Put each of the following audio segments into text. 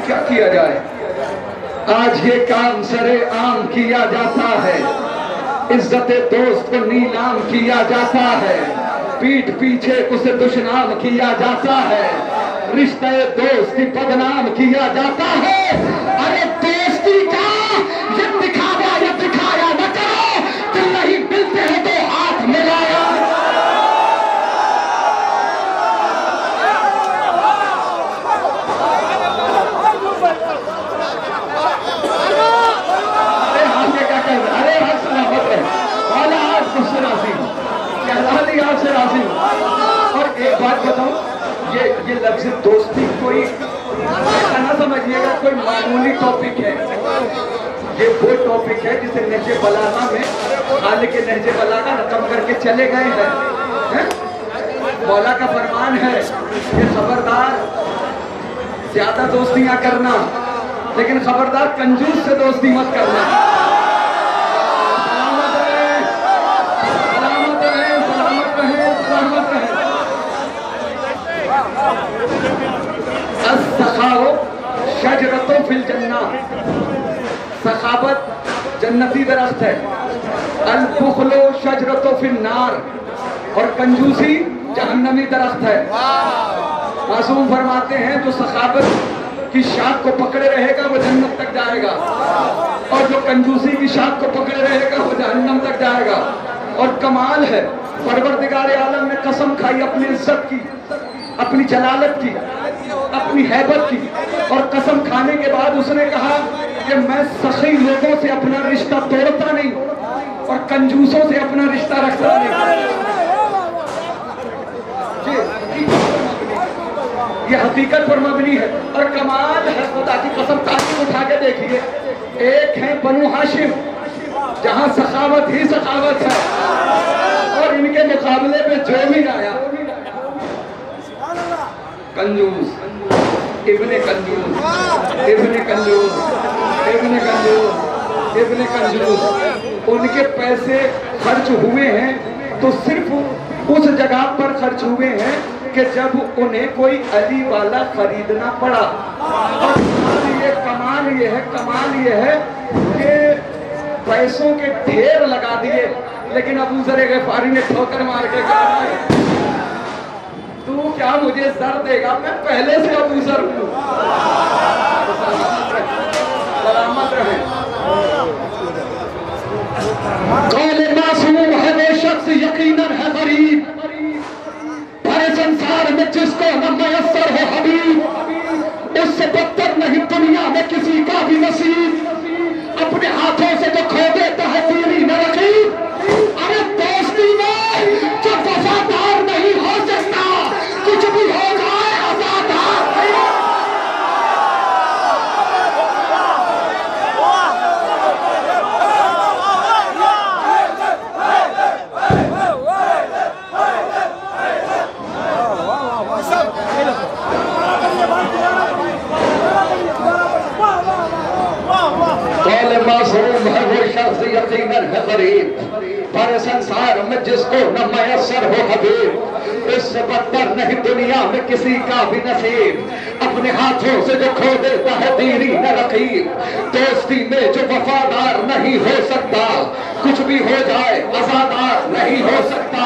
क्या किया जाए। आज ये काम सरे आम किया जाता है, इज्जत दोस्त को नीलाम किया जाता है, पीठ पीछे उसे दुश्मन किया जाता है, रिश्ते दोस्ती बदनाम किया जाता है। अरे दोस्ती का ये दिखावा या दिखाया न करो, दिल नहीं मिलते हैं तो हाथ मिलाया। अरे आगे क्या कह रहे, अरे हर सलामत है वाला आज मुझसे राजी आपसे राजी। और एक बात बताऊं, ये लफ्ज़ दोस्ती कोई ऐसा ना समझिएगा कोई मामूली टॉपिक है। ये वो टॉपिक है जिसे नहजे बलागा में खालिक के नहजे बलागा रकम करके चले गए हैं। मौला का फरमान है कि खबरदार ज्यादा दोस्तियां करना, लेकिन खबरदार कंजूस से दोस्ती मत करना। शजरतों फिल जन्ना, सखावत जन्नती दरख्त है। अल बुखलो शजरतों फिल नार, और कंजूसी जहन्नमी दरख्त है। मासूम फरमाते हैं जो सखावत की शाख को पकड़े रहेगा वो जन्नत तक जाएगा, और जो कंजूसी की शाख को पकड़े रहेगा वो जहन्नम तक जाएगा। और कमाल है, परवरदिगार आलम ने कसम खाई अपनी इज्जत की, अपनी जलालत की, अपनी हैबत की, और कसम खाने के बाद उसने कहा कि मैं सखी लोगों से अपना रिश्ता तोड़ता नहीं और कंजूसों से अपना रिश्ता रखता नहीं। ये हकीकत पर मबनी है। और कमाल है, खुदा की कसम तारीफ उठा के देखिए, एक है बनु हाशिम जहां सखावत ही सखावत है, और इनके मुकाबले में जो भी आया कंजूस, इब्ने कंजूस, इब्ने कंजूस, इब्ने कंजूस, इब्ने कंजूस। उनके पैसे खर्च हुए हैं तो सिर्फ उस जगह पर खर्च हुए हैं कि जब उन्हें कोई अली वाला खरीदना पड़ा। और कमाल ये है कि पैसों के ढेर लगा दिए, लेकिन अबू ज़र ग़िफ़ारी ने ठोकर मार के कहा तू क्या मुझे सर देगा, मैं पहले से अबू ज़र हूं। सलामत रहे। कौले मासूम है वो शख्स यकीनन है गरीब, भरे संसार में जिसको न मयस्सर हो हबीब, उससे बदतर नहीं दुनिया में किसी का भी नसीब, अपने हाथों से जो खो देता है तेरी न रकीब। अरे दोस्ती में जो वफादार नहीं हो सकता, कुछ भी हो जाए आजादार। मासूम है वो शख्स यकीनन है गरीब, पर संसार में जिसको न मयस्सर हो हबीब, इससे बदतर नहीं दुनिया में किसी का भी नसीब, अपने हाथों से जो खो देता है दीनी न रकीब। दोस्ती में जो वफादार नहीं हो सकता, कुछ भी हो जाए आजादार नहीं हो सकता।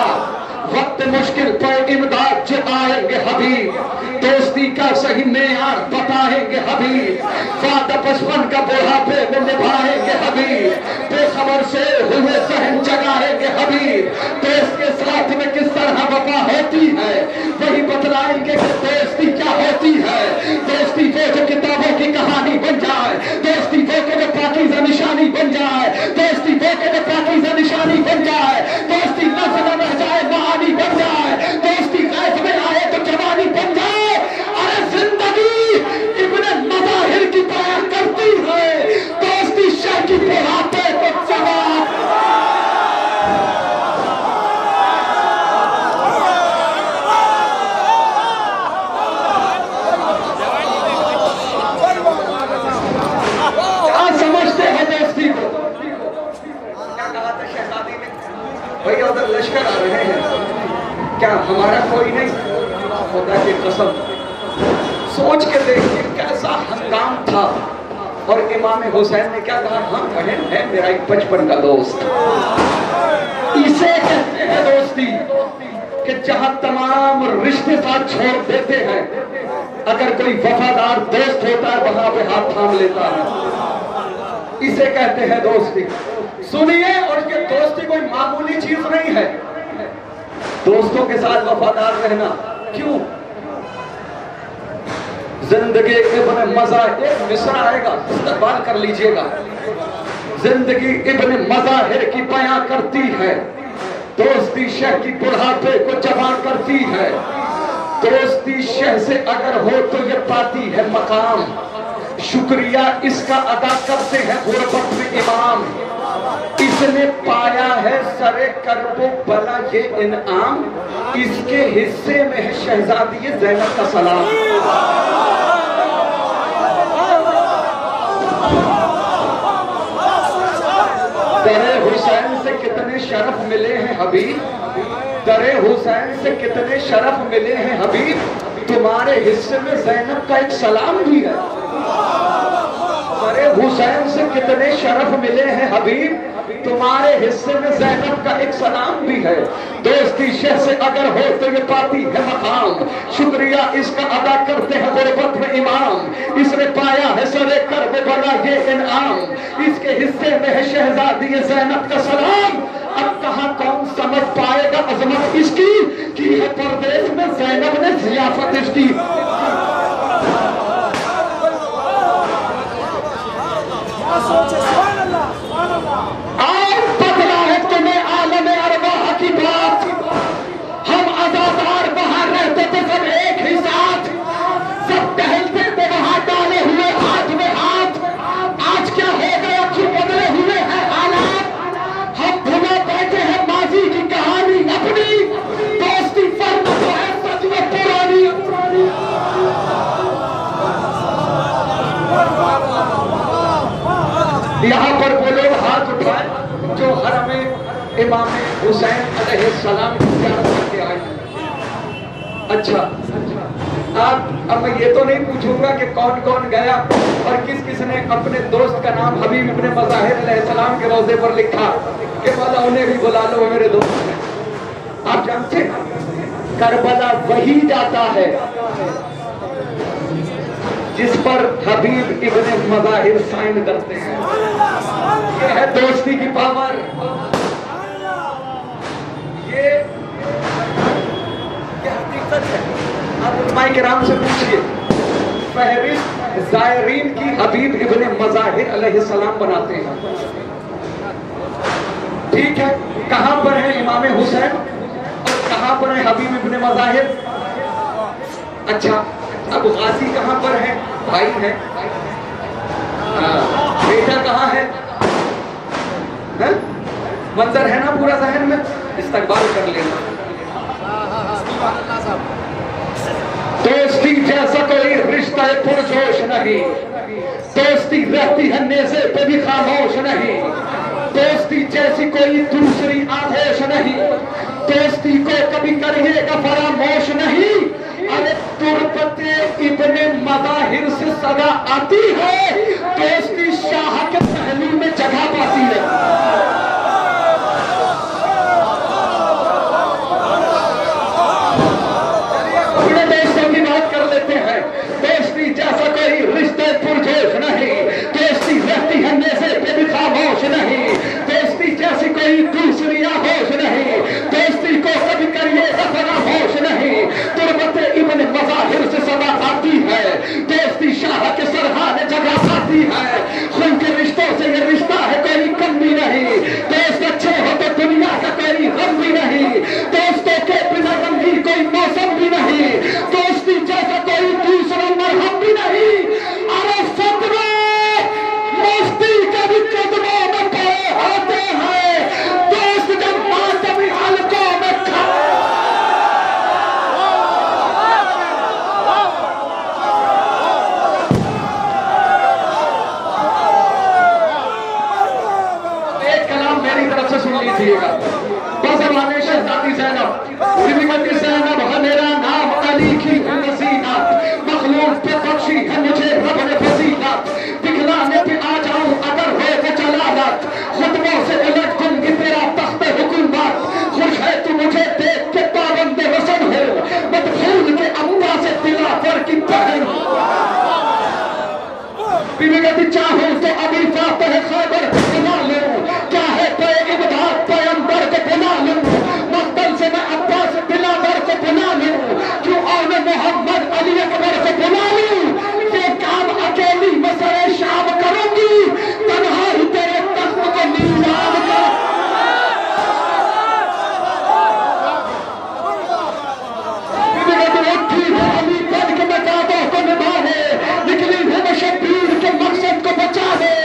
वक्त मुश्किल पर इमदाद जताएंगे हबीब, दोस्ती का सही मेयार बताएंगे हबीब, वादा बचपन का बुढ़ापे में निभाएंगे हबीब, बेखबर से हुए सहन जगाएंगे हबीब। दोस्त के साथ में किस तरह वफा होती है वही बतलाएंगे कि दोस्ती क्या होती है। दोस्ती वो जो किताबों की कहानी बन जाए, दोस्ती वो के जो पाकीज़ा निशानी बन जाए, दोस्ती वो के जो पाकीज़ा निशानी बन जाए, दोस्ती लफ्ज़ न रह जाए महानी बन जाए, दोस्ती गैब में आए तो जवानी बन जाए। अरे जिंदगी इब्ने मज़ाहिर की बयान करती है, दोस्ती शाह की बुढ़ापे को जवाब। क्या समझते हैं दोस्ती को? क्या कहा था शहजादी ने, भैया उधर लश्कर आ रहे हैं, क्या हमारा कोई नहीं? खुदा की कसम सोच के देखिए कैसा काम था और इमाम हुसैन ने क्या कहा, हाँ बहन है मेरा एक बचपन का दोस्त। इसे कहते हैं दोस्ती कि जहां तमाम रिश्ते साथ छोड़ देते हैं, अगर कोई वफादार दोस्त होता है वहां पे हाथ थाम लेता है। इसे कहते हैं दोस्ती। सुनिए, और ये दोस्ती कोई मामूली चीज नहीं है। दोस्तों के साथ वफादार रहना क्यों? जिंदगी इब्ने मज़ाहिर मिसरा आएगा, इस्तेमाल कर लीजिएगा। जिंदगी इब्ने मज़ाहिर की बयां करती है, दोस्ती शह की बुढ़ापे को जवां करती है। दोस्ती शह से अगर हो तो ये पाती है मकाम, शुक्रिया इसका अदा करते हैं गुरबत में इमाम। इसने पाया है सरे करबो बला ये इनाम, इसके हिस्से में है शहजादी ज़ैनब का सलाम। दरे हुसैन से कितने शरफ मिले हैं हबीब, दरे हुसैन से कितने शरफ मिले हैं हबीब, तुम्हारे हिस्से में ज़ैनब का एक सलाम भी है। दरे हुसैन से कितने शरफ मिले हैं हबीब, तुम्हारे हिस्से में ज़ैनब का एक सलाम भी है। दोस्ती शह से अगर हो तो ये पाती है मकाम, शुक्रिया इसका अदा करते हैं गुरबत में इमाम। इसने पाया है सरे कर्ब बला ये इनाम, इसके हिस्से में है शहजादी ज़ैनब का सलाम। अब कहाँ कौन समझ पाएगा अजमत इसकी, कि है परदेश में ज़ैनब ने ज़ियाफत इसकी। आज बदला है तुम्हें आलम अरवाह की बात, हम आजादार वहां रहते थे सब एक ही साथ, सब टहलते थे वहां डाले हुए हाथ में हाथ। आज क्या हो गया, क्यों बदले हुए हैं हालात, हम भुला बैठे हैं माजी की कहानी अपनी, दोस्ती फर्म तो है सच में पुरानी। यहाँ पर वो लोग हाथ उठाए जो हरम इमाम हुसैन अलैहिस्सलाम को प्यार करके आए। अच्छा, अब मैं ये तो नहीं पूछूंगा कि कौन कौन गया और किस किस ने अपने दोस्त का नाम हबीब इब्ने मज़ाहिर अलैहिस्सलाम के रोजे पर लिखा कि वाला उन्हें भी बुला लो मेरे दोस्त हैं। आप जानते हैं करबला वही जाता है जिस पर हबीब इब्ने मज़ाहिर साइन करते हैं। ये है दोस्ती की पावर। ये हकीकत है। आप उलमाए किराम से पूछिए, फहरिस्त ज़ायरीन की हबीब इब्ने मज़ाहिर अलैहिस्सलाम बनाते हैं। ठीक है, कहां पर है इमाम हुसैन और कहां पर है हबीब इब्ने मज़ाहिर? अच्छा, अब गाजी कहां पर है? भाई है। बेटा कहां है? मंजर है ना पूरा जहन में, इस्तकबाल कर लेना। दोस्ती जैसा कोई रिश्ता पुरजोश नहीं, दोस्ती रहती है नेज़े पे भी खामोश नहीं, दोस्ती जैसी कोई दूसरी आहोश नहीं, दोस्ती को कभी करिएगा फरामोश नहीं। अरे तुरबते इब्ने मज़ाहिर से सदा आती है, दोस्ती शाह के पहलू में जगह पाती है। अपने दोस्तों की बात कर लेते हैं। दोस्ती जैसा कोई रिश्ते पुरजोश नहीं, दोस्ती रहती है नेज़े पे भी खामोश नहीं, दोस्ती जैसी कोई दूसरी आहोश नहीं, दोस्ती को कभी करिएगा फरामोश नहीं। तुरबते इब्ने मज़ाहिर से सदा आती है, दोस्ती शाह के सरहाने जगह पाती है। खून के रिश्तों से ये रिश्ता है कोई कम भी नहीं, दोस्त अच्छे हो तो दुनिया का कोई गम भी नहीं, दोस्तों के बिना गम की कोई मौसम भी नहीं, दोस्ती जैसा कोई दूसरा मरहम भी नहीं। अरे फतवा मुफ्ती के भी कदमों में पड़े होते हैं, दोस्त जब मातमी हलकों में सुन लीजिएगा। बज़माने शहजादी ज़ैनब, ज़िंदगी ज़ैनब है मेरा नाम, अली की नसीना, मखलूक पे बख्शी है मुझे रब ने फजीलत। बीवी कहती चाहूं तो अभी फातह खैबर बुला लूं, क्या है पे इमदाद पैगंबर को बुला लूं, मक्तल से मैं अब्बास बिलावर को बुला लूं, क्यों आने मोहम्मद अली अकबर को बुला लूं, ये काम अकेली मसरे शाम करूंगी, तन्हा ही तेरे तख्त को नीलाम कर। बीवी कहती उठी है अली बन के मकाबों को निभाने, निकली है शब्बीर के मकसद को बचाने,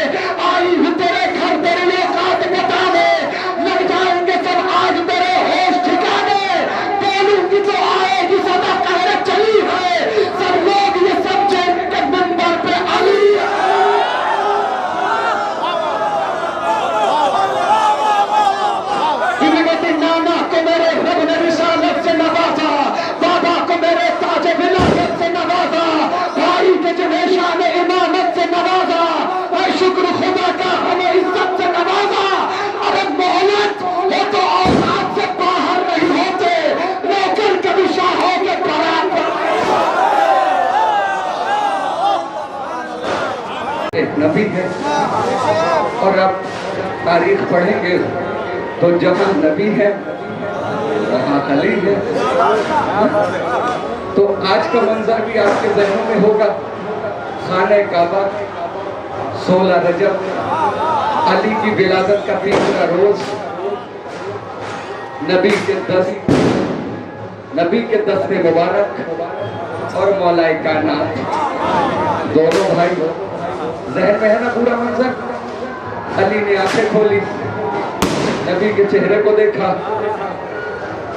आई हूं तेरे घर तेरे औकात बताने, लग जाएंगे सब आज तेरे होश ठिकाने, बोलूंगी तो आएगी सदा कहरे चली है, सब लोग ये समझेंगे कि मिंबर पे अली है। नाना को मेरे रब ने रिसालत से नवाजा, बाबा को मेरे ताज विलायत से नवाजा, भाई के जनेशा ने इमामत से नवाजा, और शुक्र खुदा का हमें इज्जत से नवाजा। अरे मोहलत हो तो औकात से बाहर नहीं होते, नौकर कभी शाहों के बराबर। एक नबी है और अब तारीख पढ़ेंगे तो जहां नबी है वहां अली है। तो आज का मंजर भी आपके जहनों में होगा, खाने काबा, 16 रजब, अली की विलादत का 20वां रोज, नबी के दस्ते मुबारक और मौलाए कायनात दोनों भाई। जहन में है ना पूरा मंजर। अली ने आंखें खोली, नबी के चेहरे को देखा,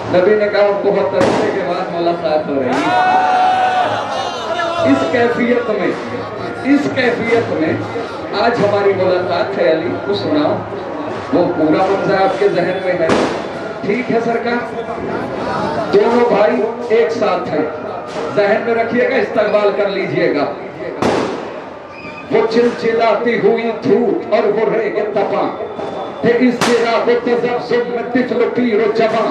नबी ने कहा बहुत अरसे के बाद मुलाकात हो रही है। इस कैफियत में आज हमारी मुलाकात है। अली को सुनाओ, वो पूरा मंजर आपके जहन में है? ठीक है सरकार। दोनों भाई एक साथ हैं, जहन में रखिएगा, इस्तेमाल कर लीजिएगा। वो चिलचिलाती हुई धूप और वो रेगे तपा थे, इस जगह वो तज़ब्ज़ुब में तिफ़्ल पीरो जवां,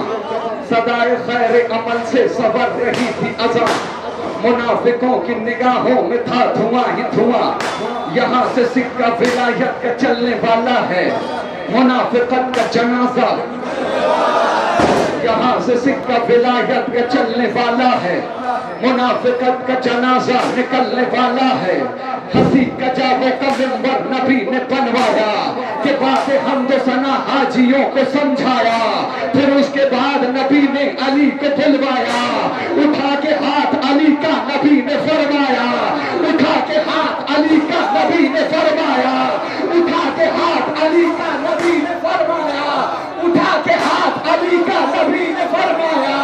सदाए खैर अमल से सबर रही थी अज़ां, मुनाफिकों की निगाहों में था धुआं ही धुआं, यहाँ से सिक्का विलायत का चलने वाला है, मुनाफिकत का जनाजा, यहाँ से सिक्का विलायत का चलने वाला है, मुनाफिकत का जनाजा निकलने वाला है। हंसी कजाबों का मिंबर नबी ने बनवाया, के बाद हमद सना हाजियों को समझाया, फिर उसके बाद नबी ने अली को बुलवाया, उठा के हाथ अली का नबी ने फरमाया, उठा के हाथ अली का नबी ने फरमाया, उठा के हाथ अली का नबी ने फरमाया, उठा के हाथ अली का नबी ने फरमाया,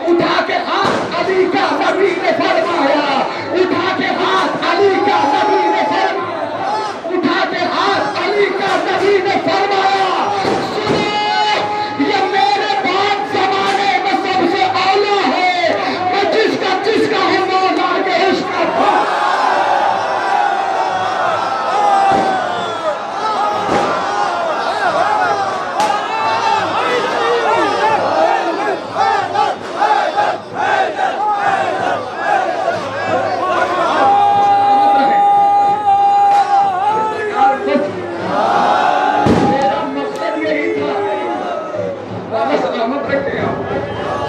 उठा के हाथ अली का नबी ने फरमाया, उठा के हाथ अली का नबी ने फरमाया, उठा के हाथ अली का नबी ने फरमाया। सुनो, ये मेरे बाद जमाने में सबसे औला है, मैं जिसका हूँ मौला के इश्क का।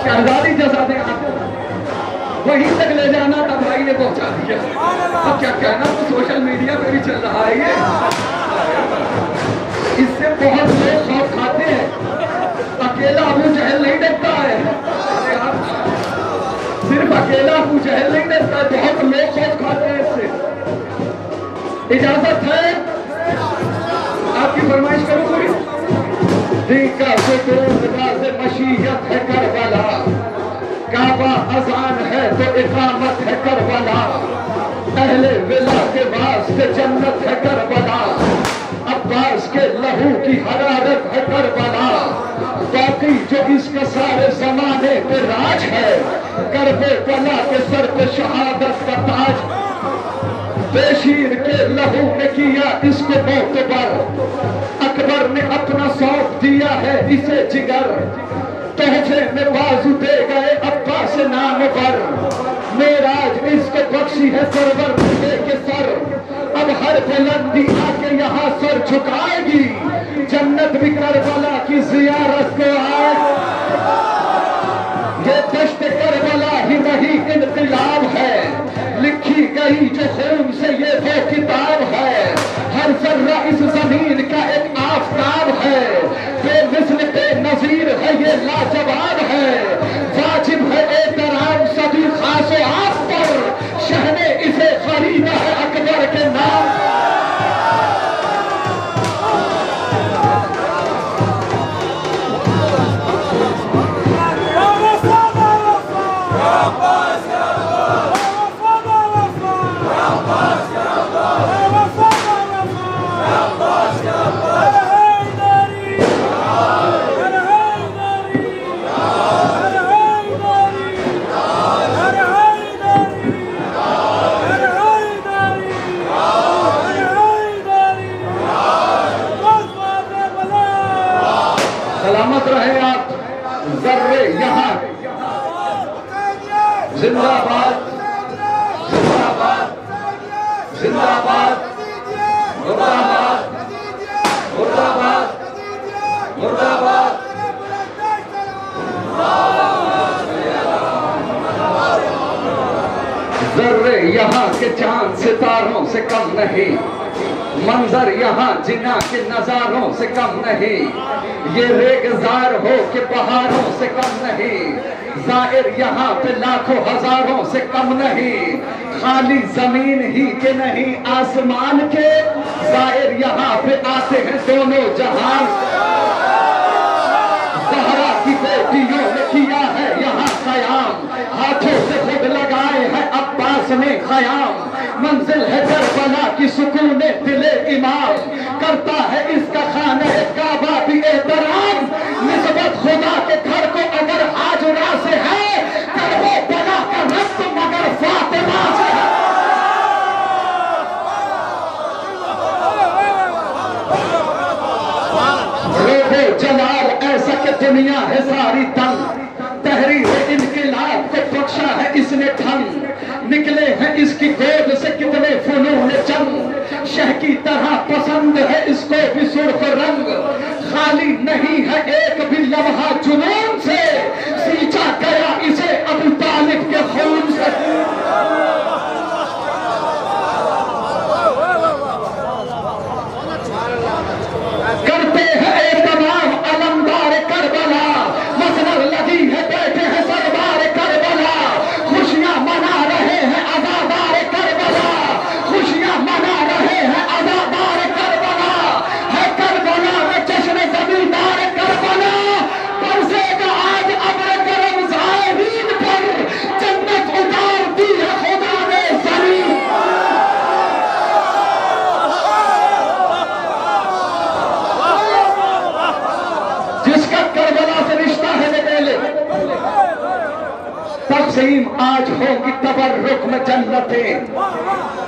शहजादी जैसा वहीं तक ले जाना था, भाई ने पहुंचा दिया। अब क्या कहना, तो सोशल मीडिया पे भी चल रहा है ये। इससे बहुत लोग खौफ खाते हैं, अकेला अबू जहल नहीं डरता है। अरे आप सिर्फ अकेला अबू जहल नहीं डरता है, बहुत लोग खौफ खाते हैं इससे। इजाजत है आपकी फरमाइश करूं कोई? दिन का मशीयत है करबला, काबा अजान है तो इकामत है करबला, अहले विला के वास्ते जन्नत है करबला, अब्बास के लहू की हरारत है करबला, बाकी जो इसका सारे जमाने पे राज है, करबला के सर पे शहादत का ताज, बेशीर के लहू ने किया इसको मोतबर, अकबर ने अपना सौंप दिया है इसे जिगर, तोहफे में बाजू दे गए अब्बास नाम पर, मेराज इसको बख्शी है सरवर के सर, अब है हर बुलंदी आके यहाँ सर झुकाएगी, जन्नत भी करबला की जियारत को आएगी। ये दश्त करबला ही नहीं इनकलाब है, लिखी गई जो खून से ये वो किताब है। हर जर्रा इस जमीन का एक आफताब है, बेमिसल बेनजीर है ये लाजवाब है। वाजिब है एहतराम सभी खासो आप पर, शहने इसे खरीदा है अकबर के नाम। सलामत रहे आप जर्रे यहाँ। जिंदाबाद जिंदाबाद जिंदाबाद, मुर्दाबाद मुर्दाबाद मुर्दाबाद। जर्रे यहाँ के चांद सितारों से कम नहीं, मंजर यहाँ जिना के नजारों से कम नहीं। ये रेगजार हो के पहाड़ों से कम नहीं, जाहिर यहाँ पे लाखों हजारों से कम नहीं। खाली जमीन ही के नहीं आसमान के, जाहिर यहाँ पे आते हैं दोनों जहान। ज़हरा की बेटियों ने किया है यहाँ कयाम, हाथों से खुद लगाए हैं अब्बास ने खयाम। मंजिल है करबला की सुकून दिले इमाम, करता है इसका खाना काबा भी एहतराम। निस्बत खुदा के घर को अगर हाजरा से है, करबला का रब्त मगर फातिमा से है। लोगो जलाल ऐसा कि दुनिया है सारी तंग, तहरीर इनकलाब को बख्शा है इसने ढंग। निकले हैं इसकी गोद से कितने फनून जंग, शह की तरह पसंद है इसको भी सुर्ख रंग। खाली नहीं है एक भी लम्हा जुनून से, सींचा गया इसे अबू तालिब के खून से। करते हैं एक तमाम अलमदार करबला, मसनद लगी है बैठे हैं सरदार करबला। खुशियां मना रहे हैं आजादार करबला, खुशियां मना रहे हैं आजादार करबला। है करबला में जश्न जमींदार करबला, बरसेगा आज अब्र करम ज़ाहिरीन पर, जन्नत उतार दी है खुदा ने ज़मीन। जिसका करबला से रिश्ता है निकले, तक़सीम आज होगी तबर्रुक में जन्नतें।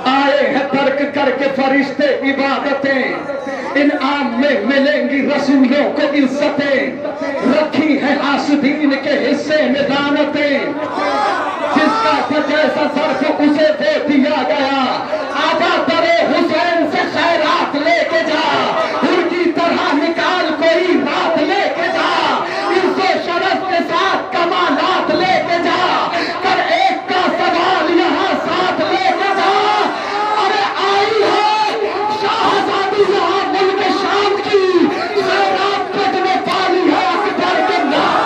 आए हैं तर्क करके फरिश्ते इबादतें, इनाम में मिलेंगी रसूलों को इज्जतें। रखी है हासिदीन के हिस्से में दानतें, जिसका जैसा सर्फ उसे दे दिया गया। आजा दरे हुसैन से खैरात लेके जा, उनकी तरह निकाल कोई रात लेके जा। इज्जो शरफ के साथ कमालात लेके जा, कर एक का सवाल यहाँ साथ लेके जा। अरे आई है शाहजादी यहाँ मुल्क शाम की, खैरात पेट में पाली है अकबर के नाम।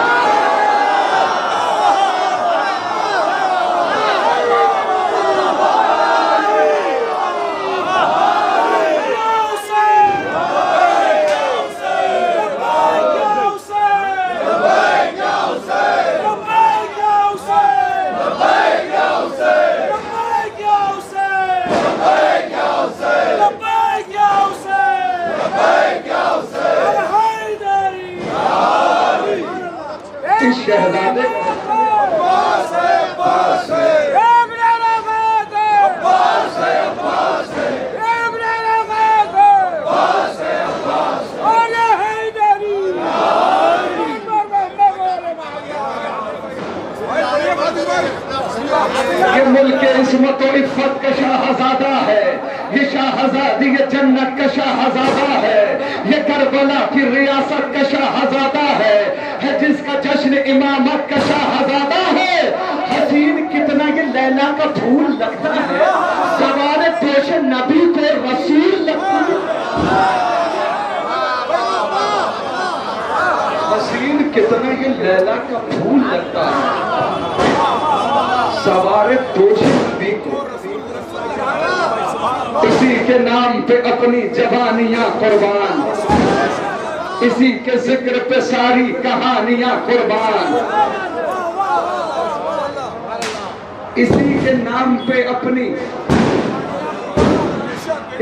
शहजादे ये मुल्क इस्मत और इफ़्फ़त का शाहज़ादा है, ये शाहजादी ये जन्नत का शाहजादा है, ये करबला की रियासत का शाहजादा है जिसका जश्न इमामत का शाहजादा है। हसीन कितना ये लैला का फूल लगता है, सवार पेश नबी को रसूल लगता है। हसीन कितना ये लैला का फूल लगता है, सवार पेश नबी को। इसी के नाम पे अपनी जवानियां कुर्बान, इसी के जिक्र पे सारी कहानियां कुर्बान, इसी के नाम पे अपनी,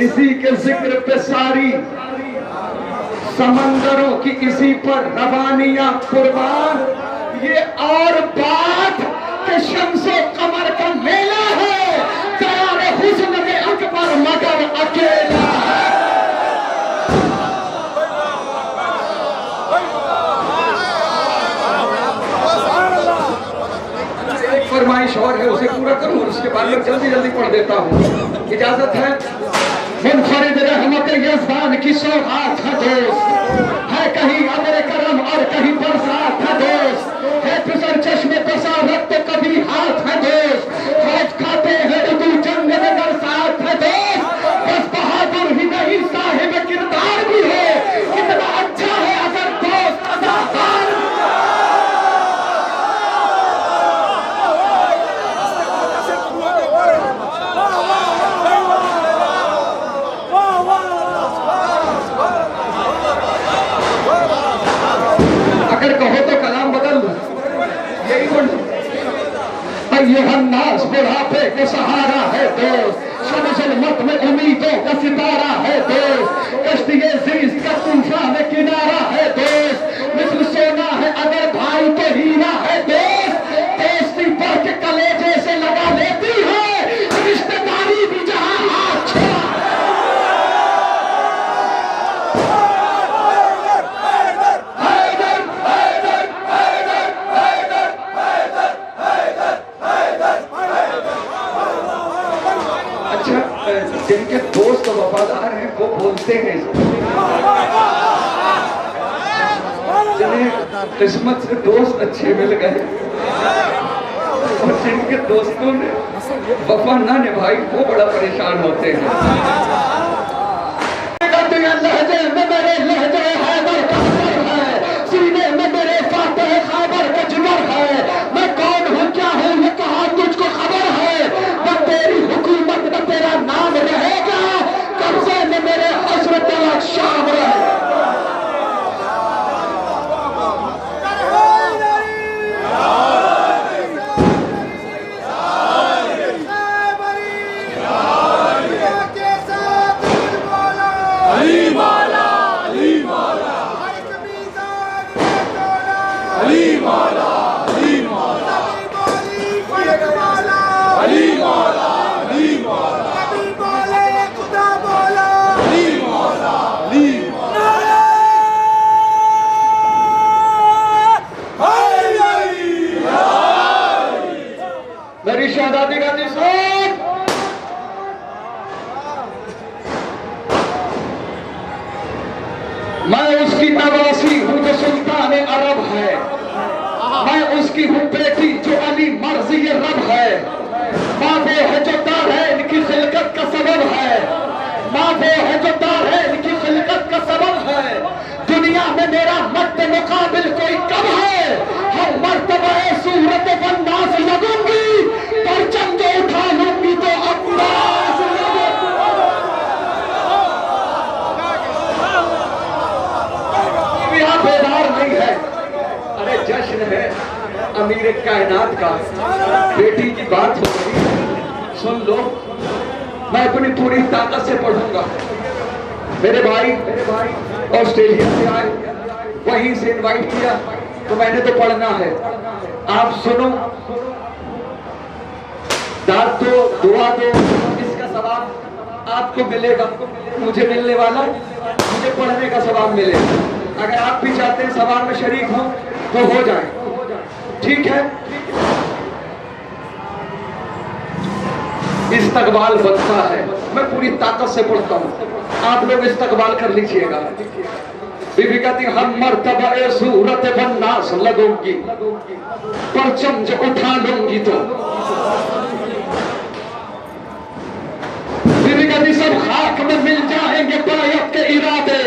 इसी के जिक्र पे सारी समंदरों की, इसी पर रवानियां कुर्बान। ये और बात कि शम्सो कमर का मेला है, तैयार हुस्न में अकबर मगर अकेला है। फरमाइश और है, उसे पूरा करूं और उसके बाद में जल्दी जल्दी पढ़ देता हूं, इजाजत है। मुनफरिद रहमत यज़दान की सौगात है दोस्त, है कहीं अमर करम और कहीं बरसात है दोस्त, है फिसर चश्मे बसारत तो कभी हाथ है दोस्त, खौफ खाते हैं उर्दू जंग में बरसात है दोस्त, बस बहादुर ही नहीं साहिब किरदार भी है, कितना अच्छा है अगर दोस्त अदाकार। बुढ़ापे को सहारा है दोस्त, शमसुल में उम्मीदों का सितारा है दोस्त, कश्तिये ज़ीज़ का तूफान में किनारा है दोस्त, मिस्र सोना है अगर भाई तो हीरा है दोस्त, दोस्ती पर के कलेजे से लगा लेती है, रिश्तेदारी भी जहां हाथ छोड़ा। जिनके दोस्त वफादार हैं वो बोलते हैं, जिन्हें किस्मत से दोस्त अच्छे मिल गए और जिनके दोस्तों ने वफा ना निभाई वो बड़ा परेशान होते हैं। लहजे में मेरे लहजे हैदर का असर है, सीने में मेरे फातेह खैबर का जिगर है, मैं कौन हूँ क्या हूँ ये कहा तुझको खबर है, न तेरी हुकूमत न तेरा नाम रहेगा, कब्जे में मेरे हजरत शाम रहेगा। मेरी शहजादी का निशान मैं उसकी नवासी हूँ जो सुल्तान अरब है, मैं उसकी हूँ बेटी जो अली मर्जी रब है, माँ वो है जो दारैन की खिलकत का सबब है, माँ वो है जो दारैन की खिलकत का सबब है, दुनिया में मेरा मत मुकाबिल कोई कब है, हर मर्तबा सूरत बंदा से लगूंगी, परचम जो उठा लूंगी तो अब्बास बेदार नहीं है। अरे जश्न है अमीर कायनात का, बेटी की बात हो रही सुन लो, मैं अपनी पूरी ताकत से पढ़ूंगा। मेरे भाई ऑस्ट्रेलिया से आए, वहीं से इनवाइट किया तो मैंने तो पढ़ना है। आप सुनो, दाद दो, दुआ दो, इसका सवाब आपको मिलेगा, मुझे मिलने वाला, मुझे पढ़ने का सवाब मिलेगा। अगर आप भी चाहते हैं सवाब में शरीक हो तो हो जाए, ठीक है। इस्तकबाल बनता है। मैं पूरी ताकत से पढ़ता हूँ, आप लोग इस्तकबाल कर लीजिएगा। बीबी कहती हर मर्तबा ए सूरत बन्नास लगूंगी, परचम जो उठा लूंगी तो। बीबी कहती सब खाक में मिल जाएंगे बायत के इरादे,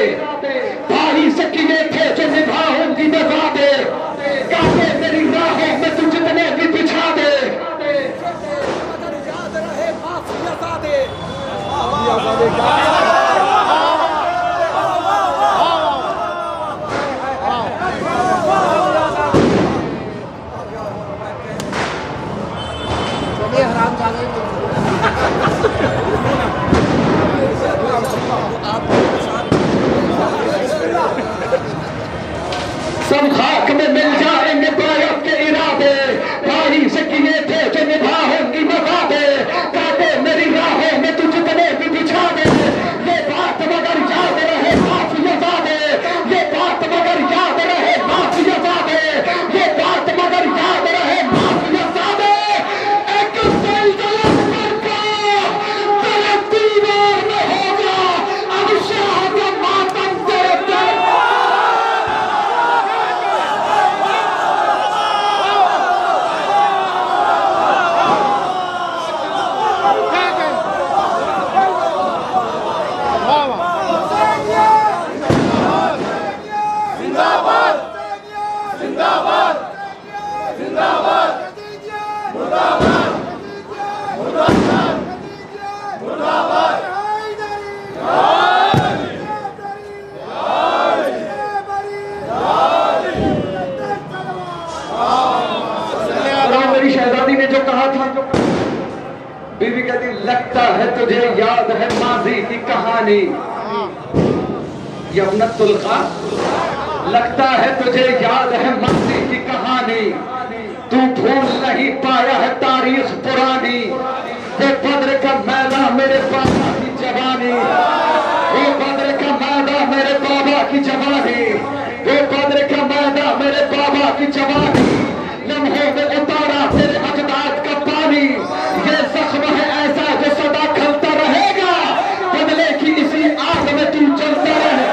भाई से किए थे जो निभाऊंगी मैं वादे, कांटे मेरी राहों में तू जितने भी बिछा दे। सब खाक में मिल जाएंगे बायत के इरादे, भाई से किए थे जो निभाऊंगी मैं वादे, कांटे मेरी राहों में तू जितने भी बिछा दे। ये बात मगर याद रहे माफिया ज़ादे, ये बात मगर याद रहे माफिया ज़ादे, ये बात मगर याद रहे माफिया ज़ादे। एक सल्तनत पर दीवार में होगा अब शाह का मातम तेरे दर। मेरी शहजादी ने जो कहा था, बीवी कहती लगता है तुझे याद है माजी की कहानी, यमनतुल खा, लगता है तुझे याद है माजी की कहानी, तू भूल नहीं पाया है तारीख पुरानी। वो बद्र का मैदान मेरे बाबा की जवानी, वो बद्र का मैदान मेरे बाबा की जवानी, वो बद्र का मैदान मेरे बाबा की जवानी। लम्हों में उतारा तेरे अजदाद का पानी, ये जख्म है ऐसा जो सदा खलता रहेगा, बदले की इसी आग में तू जलता रहे।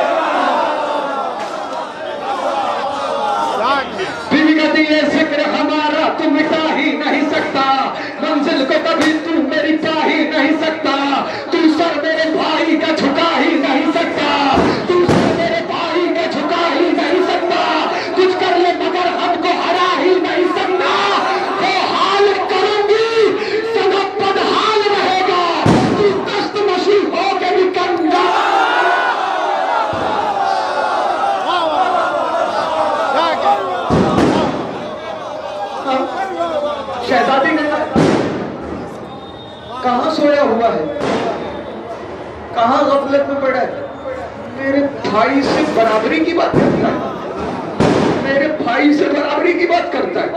बीवी कहती ये जिक्र हमारा तू मिटा ही नहीं सकता, मंजिल को कभी तू मेरी पा ही नहीं सकता, तू सर मेरे भाई का झुका ही नहीं सकता, तू सर मेरे भाई का झुका ही नहीं सकता, कुछ कर ले मगर हमको हरा ही नहीं सकता। वो हाल करूंगी सदा बदहाल रहेगा, तू तख्त मशी हो के भी करूंगा। शहजादी ने कहां सोया हुआ है, कहां गफलत में पड़ा है, मेरे भाई से बराबरी की बात करता है, मेरे भाई से बराबरी की बात करता है,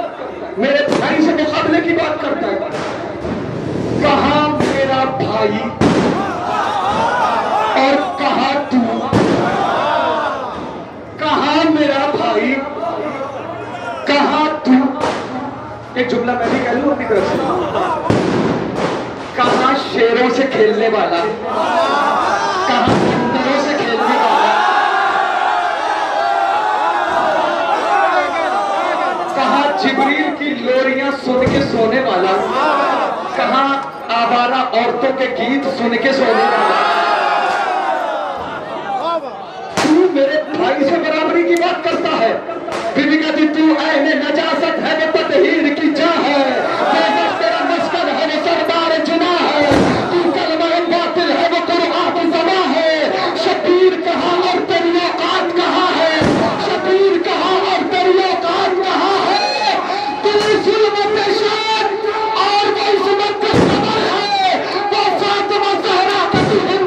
मेरे भाई से मुकाबले की बात करता है। कहां मेरा भाई और कहां तू, कहां मेरा भाई कहां तू। एक जुमला मैं भी कह लूं अपनी तरफ से, कहां शेरों से खेलने वाला, कहां बंदरों से खेलने वाला, कहां जिब्रील की लोरियां सुन के सोने वाला, कहां आवारा औरतों के गीत सुन के सोने वाला। तू मेरे भाई से बराबरी की बात करता है। बीवी कहती तू ऐने नजासत है वो ततहीर की जा है, तेरा मस्कन है वो सरदार जुना है, तू कलमा बातिल है वो कुरआन ज़मा है। शबीर कहाँ और तेरी औकात कहाँ है, शबीर कहाँ और तेरी औकात कहाँ है। तू जुल्म पेशान और वो इस्मत पे सबर है, वो फातिमा ज़हरा का तू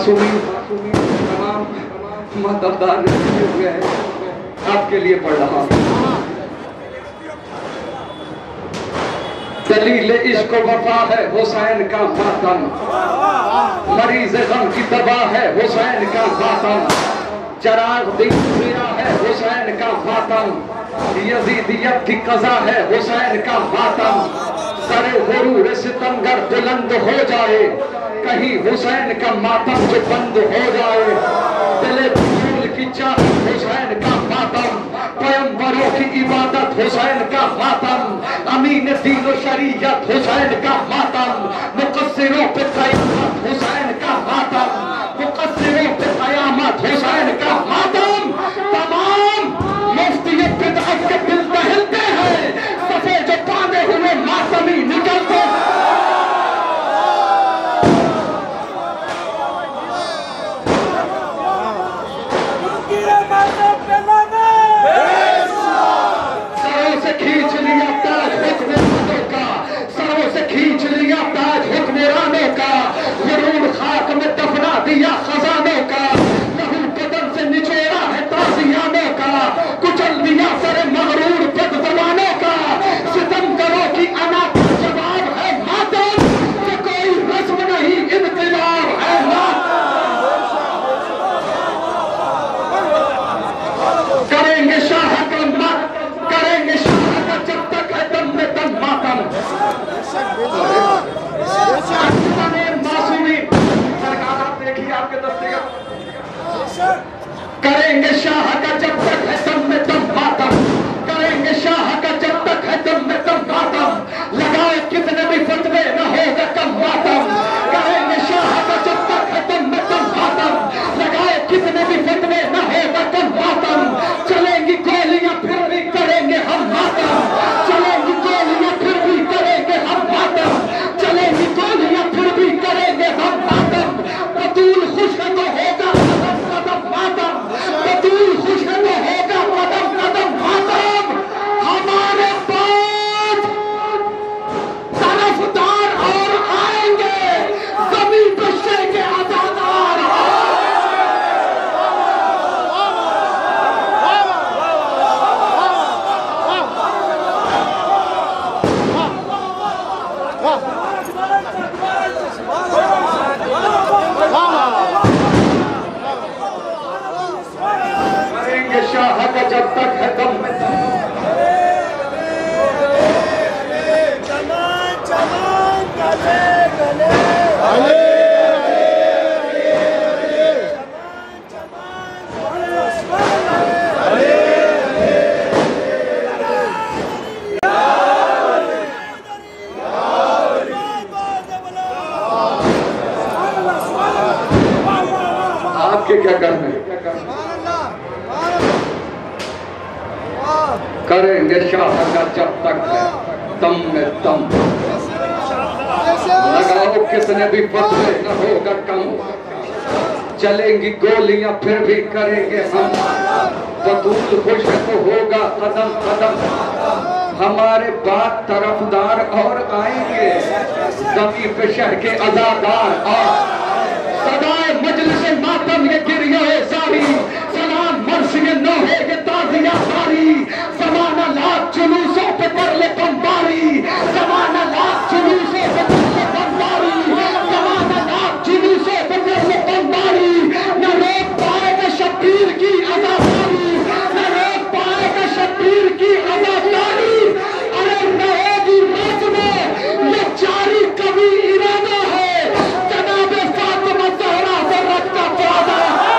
मासूमी तमाम मतदार हुए हैं, आपके लिए पढ़ रहा हूं। दलील इश्क वफा है हुसैन का मातम, मरीज गम की दवा है हुसैन का मातम, चराग दिया है हुसैन का मातम, यजीदियत की कज़ा है हुसैन का मातम। सरे गुरूर सितमगर बुलंद हो जाए, कहीं हुसैन का मातम जो बंद हो जाए। दिले फूल की चाहत हुसैन का मातम, पैगंबरों की इबादत हुसैन का मातम, अमीन दीन शरीयत हुसैन का मातम, मुकस्सिरों पे क़यामत हुसैन का मातम, मुकस्सिरों पे क़यामत हुसैन का मातम। तमाम मुफ्ती बिदअत के दिल दहलते हैं, सफे जो बांधे हुए मातमी निकलते हैं। सरों से खींच लिया ताज हुक्मरानों का, सरों से खींच लिया ताज हुक्मरानों का, गुरूर खाक में दफना दिया खजानों का, लहू बदन से निचोड़ा है ताजियानों का, कुचल दिया सरे मगरूर बदजमानों का। सितम करो कि अना का जवाब है मातम, ये कोई रस्म नहीं इनकलाब है मातम। करेंगे शाह का मत, करेंगे शाह का जब तक है दम में दम मातम। मासूमी सरकार आप देखिए आपके दस्तखत, करेंगे शाह का जब तक है दम में दम मातम, करेंगे शाह का जब तक है दम में दम मातम। लगाए कितने भी फतवे न होगा कम मातम, करेंगे शाह का जब तक है दम में दम मातम, लगाए कितने भी फतवे न होगा कम मातम। चलेंगी गोलियां फिर भी करेंगे हम मातम, चलेंगी गोलियां फिर भी करेंगे हम मातम, चलेंगी गोलियां फिर भी करेंगे हम मातम। बतूल खुश है तो होगा कदम कदम मातम, बतूल खुश है तो होगा कदम कदम मातम। हमारे बाद तरफदार और आएंगे, जमीन पे शेख आजादार। करेंगे शाह का जब तक है दम में दम। आपके क्या करना है? करेंगे शाह का जब तक है दम में दम, लगाओ कितने भी फतवे न होगा कम, चलेंगी गोलियां फिर भी करेंगे हम। बतूल खुश है तो होगा कदम कदम, हमारे बाद तरफदार और आएंगे, दमी पे शह के अदादार। और सदाए मजलिस मातम ये गिरिया सारी, सलाम मर्स ये नोहे ये ताजिया सारी। ज़माना लाख जुलूसों पे कर ले बमबारी, ज़माना लाख जुलूसों पे कर ले बमबारी, ज़माना लाख जुलूसों पे कर ले बमबारी। न रोक पाएगा शब्बीर की अदाकारी, न रोक पाएगा शब्बीर की अदाकारी। अरे रहेगी रात में ये जारी कभी इरादा है, जनाबे फातिमा ज़हरा से रखता वादा है।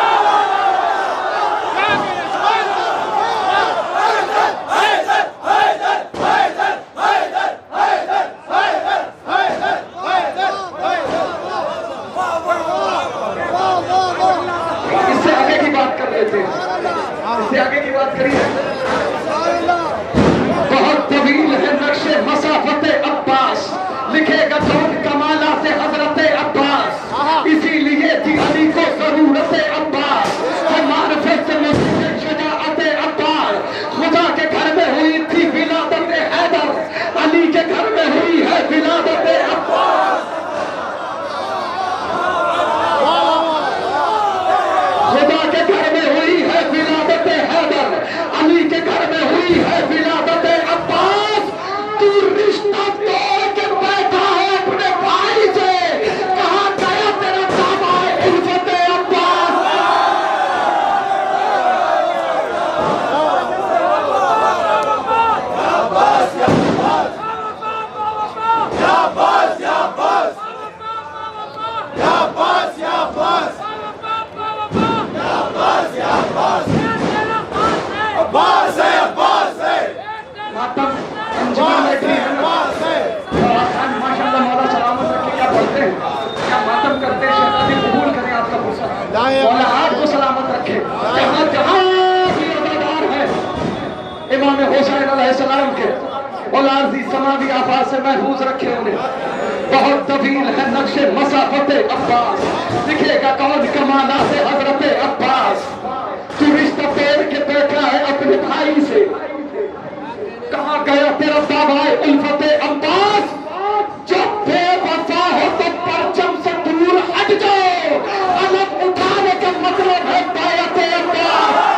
इमाम हुसैन अलैहिस्सलाम के औलादी समावी आफात से महफूज रखे उन्हें। बहुत तवील है नक्शे मसाफत अब्बास, दिखेगा कौन कमाना से हजरत अब्बास। तू रिश्ता तोड़ के बैठा है अपने भाई से, कहाँ गया तेरा बाबाए उल्फत अब्बास। जब बेवफा हो तो परचम से दूर हट जाओ, अलग उठाने का मतलब है बायत अब्बास।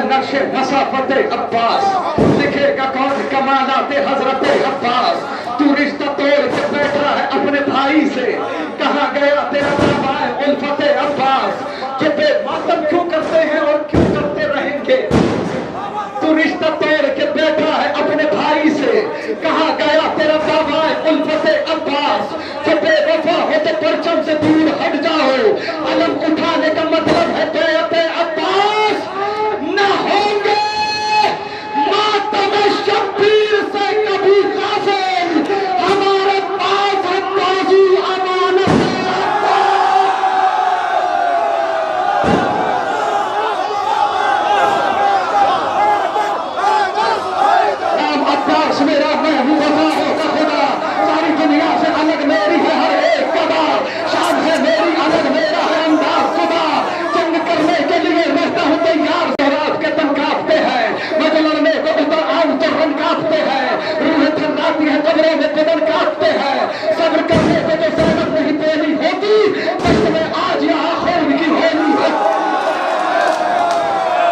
नक्शे मसाफत अब्बास, दिखेगा कौन कमानाते हजरत अब्बास। तू रिश्ता तोड़ के बैठा है अपने भाई से, कहाँ गया तेरा बाबाए उल्फत अब्बास। कि बेमातम क्यों करते हैं और क्यों करते रहेंगे। तू रिश्ता तोड़ के बैठा है अपने भाई से, कहाँ गया तेरा बाबाए उल्फत अब्बास। कि बेवफा हो तो परचम से दूर हट जाओ, अलम उठाने का मतलब है बैअत अब्बास। न होंगे मातम शब्बीर से कभी गाफिल, हमारे पास है बाजू अमानत नाम अब्बास मेरा, मैं हूँ वफा का खुदा। सारी दुनिया से अलग मेरी है हर एक कदा, शान है मेरी अलग मेरा है अंदाज खुदा। जंग करने के लिए रहता हूँ तैयार, के तन कांपते हैं, मैं तो लड़ने को उतर आऊं तो रन कांपते हैं। रूह थर्राती है कब्रों में बदन कांपते हैं, सब्र करने पे तो सहमत नहीं देनी होती। कष्ट में आज यहाँ खून की होली है।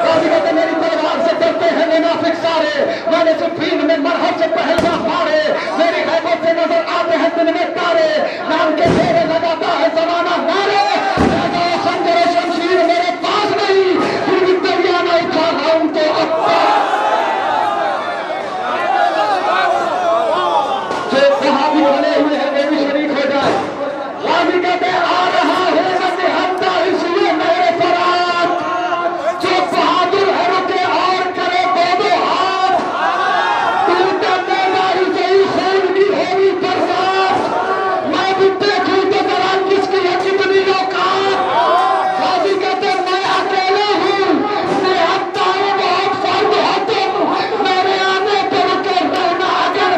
गाज़ी मेरी तलवार से डरते हैं मुनाफिक सारे, मैंने सिफ़ीन में मरहब से पहलवा मारे। मेरी हैबत से नजर आते हैं दिन में तारे, नाम के फेरे लगाता है जमाना नारे। खंजर शमशीर मेरे पास नहीं, फिर भी दरिया न उठा लाऊं तो जो वहां भी बने हुए हैं वे भी शरीक हो जाए। गाज़ी कहते आ रहा है नसीहता इसलिए मेरे फरात, जो बहादुर है रुके और करे दो हाथ। टूटे मेरा इसे ही खून की होगी बरसात, मैं भी देखूं तो जरा किसकी है कितनी औकात। गाज़ी कहते मैं अकेले हूँ, निहत्ता है बहुत फर्द हो तुम, मेरे आने पर रुके रहना अगर।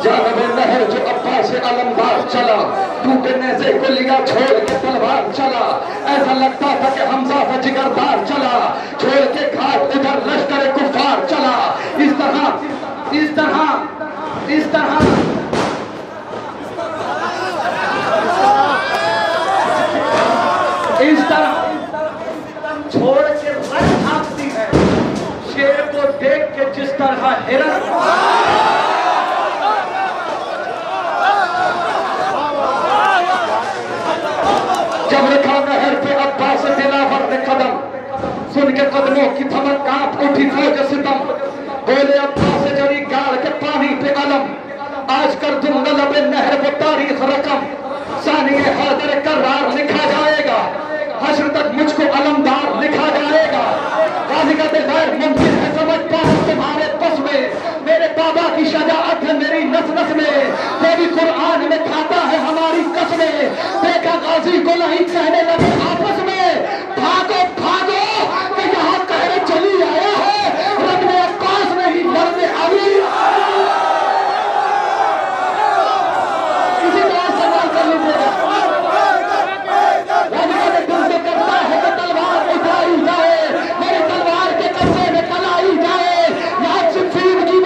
जानबे नहर जो अब्बास से अलमदार चला, टूटने से गोलियां छोड़ के तलवार चला। ऐसा लगता था कि हमजा का जिगरदार चला, छोड़ के घाट उधर लश्कर कुफार चला। इस तरह इस तरह इस तरह इस तरह छोड़ के रन भागती है, शेर को देख के जिस तरह हिरन। जब लिखा नहर पे अब्बास दिलावर ने कदम, सुन के कदमों की थमक कांप उठी फौज सितम। बोले अब्बास जरी गाड़ के पानी पे अलम, आज कर दूंगा लबे नहर वो तारीख रकम। सानिए हादिर करार लिखा जाएगा, हश्र तक मुझको अलमदार लिखा जाएगा। गाज़ी का गैर मुमकिन है समझ पाऊं तुम्हारे बस में, मेरे बाबा की शजाअत है मेरी नस नस में। वो भी कुरान में खाता है हमारी कसमें, देखा गाज़ी को नहीं कहने लगे आपस में, भागो भागो कि यहाँ कहरे चली आया है, रंग में अब्बास नहीं लड़ने अली। इसी तरह सवाल कर लीजिएगा। दिल से करता है कि तलवार उठाई जाए, मेरी तलवार के कब्जे में कलाई जाए। यहाँ सिफ़ीन की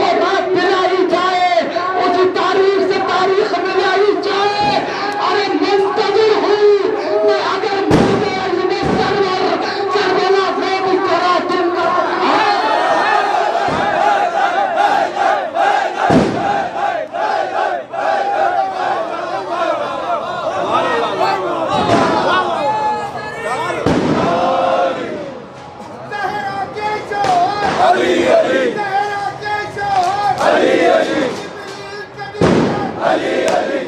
अली अली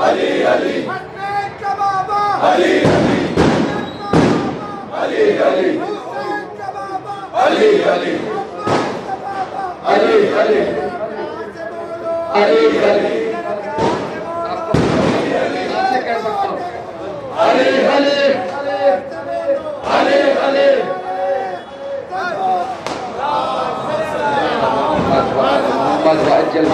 अली अली अली अली अली अली अली अली अली अली अली आपसे कह सकता हूँ अली अली अली अली बस चल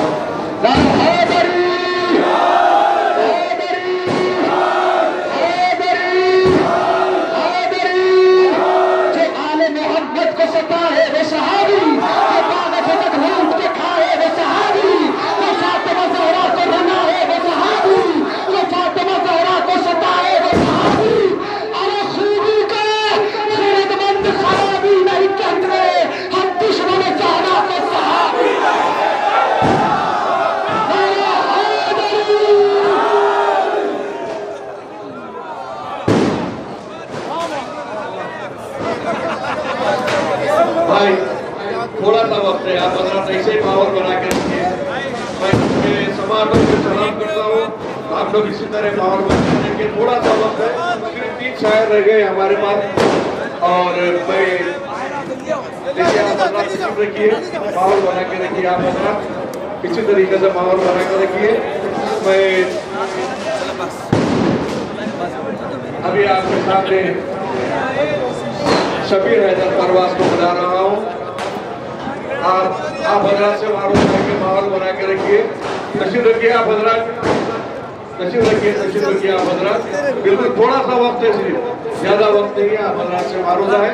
थोड़ा सा वक्त है, आप हजरत ऐसे ही माहौल बना के रखिए। मैं समारोह में सलाम करता हूँ, आप लोग इसी तरह माहौल बना के, थोड़ा सा वक्त है, सिर्फ 3 शायर रह गए हमारे पास। और मैं देखिए आप हजरत तशरीफ रखिए, माहौल बना के रखिए, आप हजरत इसी तरीके से माहौल बना के रखिए। मैं अभी आपके सामने शबीर हैदर परवास को बुला रहा हूँ। आप हजरात से माहौल बना के रखिए, तशरीफ रखिए, आप हजरात तशरीफ रखिए, आप हजरात बिल्कुल थोड़ा सा वक्त है, सिर्फ ज्यादा वक्त नहीं है। आप हजरात से मारूजा है,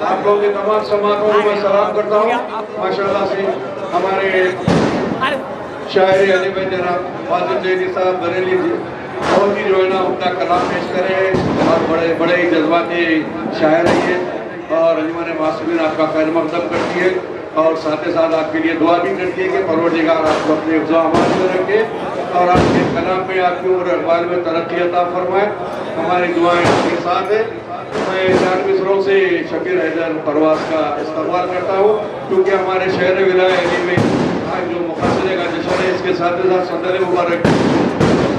आप लोगों के तमाम समातों को मैं सलाम करता हूँ। माशाल्लाह से हमारे शायर अली भाई जनाब वाजिद जैदी साहब बरेली जी बहुत ही जो है ना अपना कलाम पेश करे और बड़े बड़े ही जज्बाती शायर है ये। और अंजुमन मासूमीन आपका खैर मकदम करती है और साथ ही साथ आपके लिए दुआ भी करती है कि परवरदिगार आपको अपने हिफ्ज़ व अमान में रखे और आपके कलाम में आपकी उम्र अक़बाल में तरक्की अता फरमाए। हमारी दुआएं आपके साथ है। मैं जान मिसरों से शबीर हैदर परवास का इस्तकबाल करता हूँ, क्योंकि हमारे शहर विलायत अली में आज जो मुक़ासिदे का जश्न है, इसके साथ ही साथ सदर मुबारक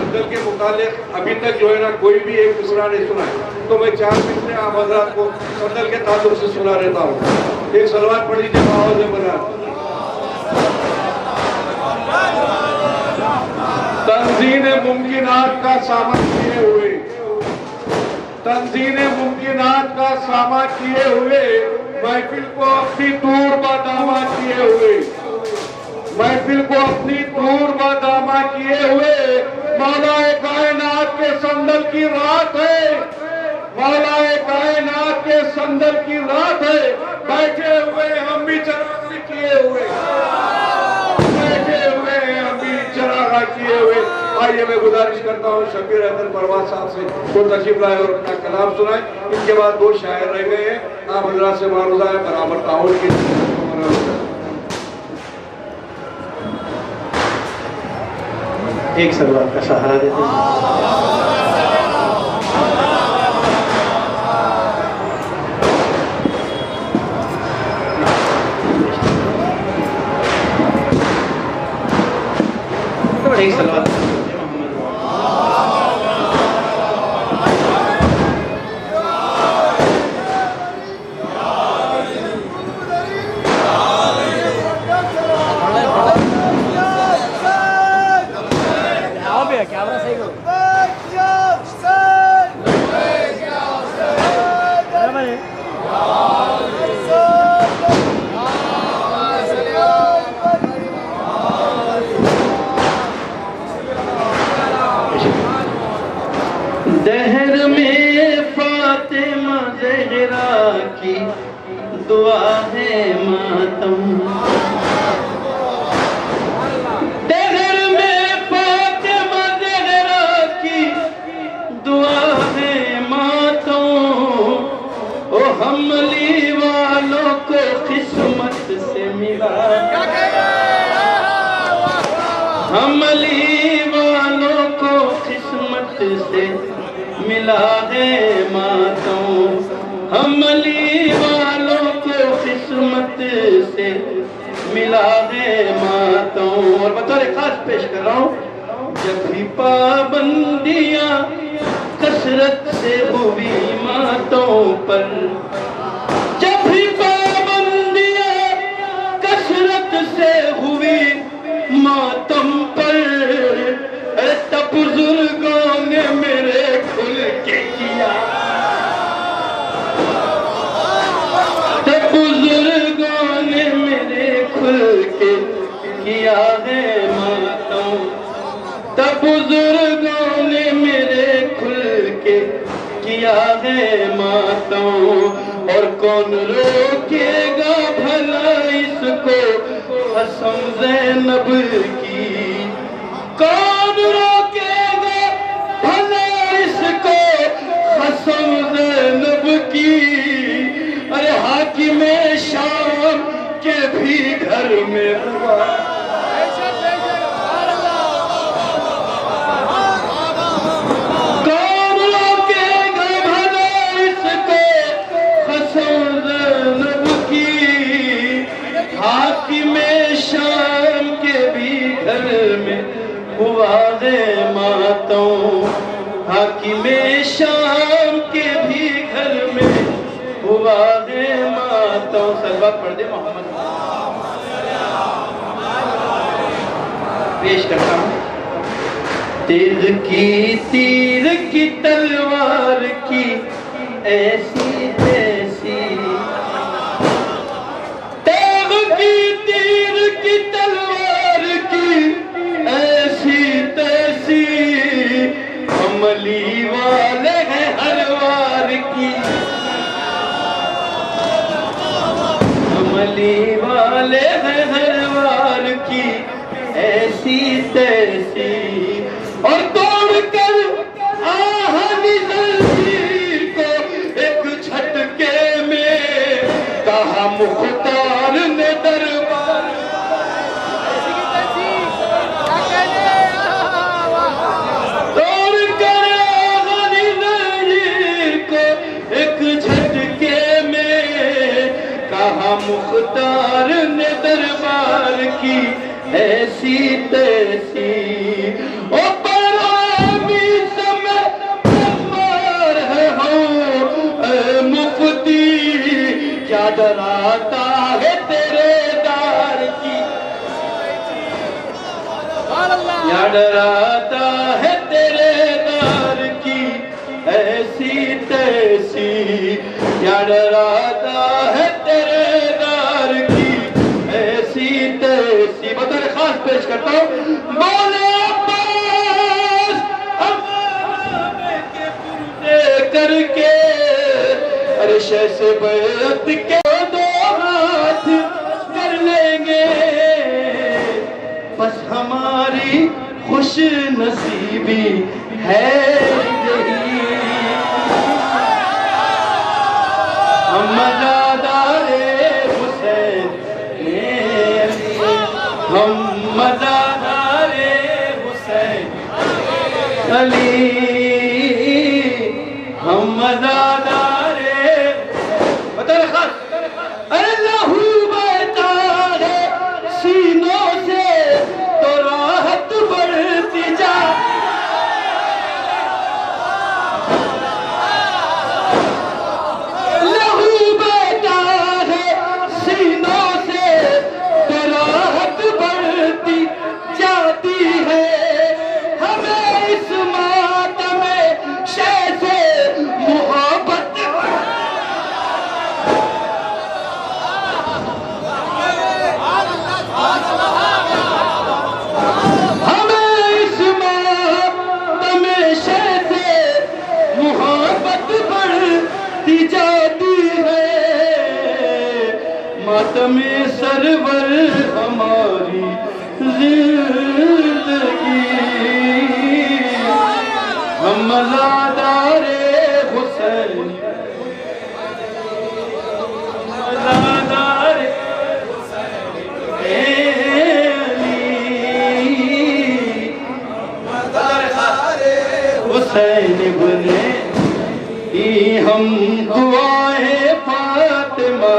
सदर के मुतालिक अभी तक जो है ना कोई भी एक मिसरा नहीं सुना है, तो मैं 4 मिसरे आप हज़रात को सदर के ताल्लुक से सुना रहता हूँ। एक सलवात पढ़ लीजिए माहौल बना। तंजीन मुमकिनात का सामान किए हुए, तंजीन मुमकिनात का सामान किए हुए, महफिल को अपनी दूर बादामा किए हुए, महफिल को अपनी दूर बादामा किए हुए, मौलाए कायनात के संदल की रात है, मौलाए कायनात के संदल की रात है, बैठे हुए हम भी चरागा किए हुए, बैठे हुए हम भी चरागा किए हुए। आइए मैं गुजारिश करता हूँ शबीर हैदर परवास साहब से वो तशरीफ लाए और अपना कलाम सुनाए। इसके बाद 2 शायर रह गए हैं, आप हजरात से मारूजा है बराबर ताउन की एक सलवात का सहारा देते हैं। एक सलवात कैमरा सही करो। दहर में फातिमा ज़हरा की दुआ है मातम, दहर में फातिमा ज़हरा की दुआ है मातम, ओ हमली वालों को किस्मत से मिला, हमली वालों को किस्मत से मिला है मातों, हमली वालों को किस्मत से मिला है मातों। और बतौर खास पेश कर रहा हूँ, जब भी पाबंदियां कसरत से हुई मातों पर, जब भी पाबंदियां कसरत से हुई मातम पर, तब बुजुर्गों ने मेरे खुल के किया, तब बुजुर्गों ने मेरे खुल के किया है मातम, तब बुजुर्गों ने मेरे खुल के किया है मातम। और कौन रोकेगा भला इसको कसम ज़ैनब की, कौन रोकेगा भला इसको कसम ज़ैनब की। अरे हाकिमे शाम के भी घर में हुआ, कौन रोकेगा भला इसको कसम ज़ैनब की। हाकिमे शाम के भी घर में हुआ है मातों, हाकिमे शाम के भी घर में हुआ है मातों। सलवा पढ़ दे मोहम्मद। पेश करता हूँ, तीर की तलवार की ऐसी तैसी, तेग की तीर की तलवार की ऐसी तैसी, अमली वाले हैं हर वार की, अमली वाले हैं हर वार की ऐसी तैसी। और तोड़ कर आहनी जंजीर को एक झटके में, कहा मुख्तार ने दरबार, तोड़ कर आहनी जंजीर को एक झटके में, कहा मुख्तार ने दरबार की ऐसी तैसी। ओ परामी समय मार है हो मुफ्ती, क्या डराता है तेरे दार की, क्या डराता है तेरे दार की ऐसी तैसी, क्या डराता है तेरे दार की ऐसी तैसी। बतौर खास पेश करता हूँ, बोले अब्बास के पुर्जे करके, अरे शैसे बैत के दो हाथ कर लेंगे, बस हमारी खुश नसीबी है यही। हम मज़ादारे हुसैन हम मज़ादारे हुसैन अली, हम मज़ादारे। बता खास, अरे लहू बहता है सीनों से तो राहत बढ़ती जा, लहू बहता है सीनों से तो राहत बढ़ती जाती है। हमें इस मातम में शैसे मोहब्बत, हमें इस मातम में शैसे मोहब्बत बढ़ती जाती है। मातम सरवर हमारी जिंदगी, हम मज़ादारे हुसैन, मज़ादारे हुसैन बने हम दुआए फातिमा,